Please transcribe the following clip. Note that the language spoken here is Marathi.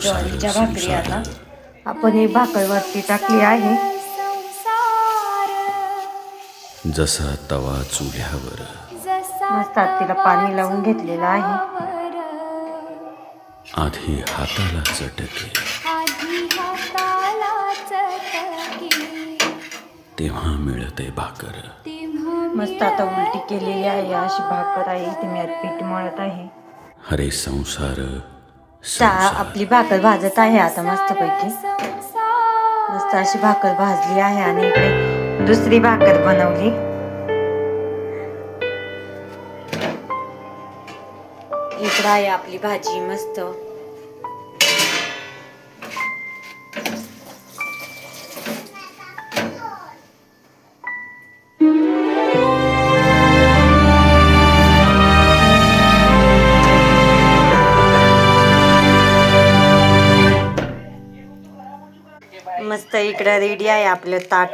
ज्वारीच्या भाकरी आता आपण ही भाकर वरती टाकली आहे. जसा तवा चुल्यावर मस्त तिला पाणी लावून घेतलेलं आहे. आधी हाताला चटके तेव्हा मिळते भाकर. मस्त आता उलटी केलेली आहे. अशी भाकर आहे. इथे मी पीठ मळत आहे. हरे संसार आपली भाकर भाजत आहे आता मस्तपैकी. मस्त अशी भाकर भाजली आहे आणि इकडे दुसरी भाकर बनवली. इकडे आहे आपली भाजी मस्त. मस्त इकडे रेडी आहे आपलं ताट.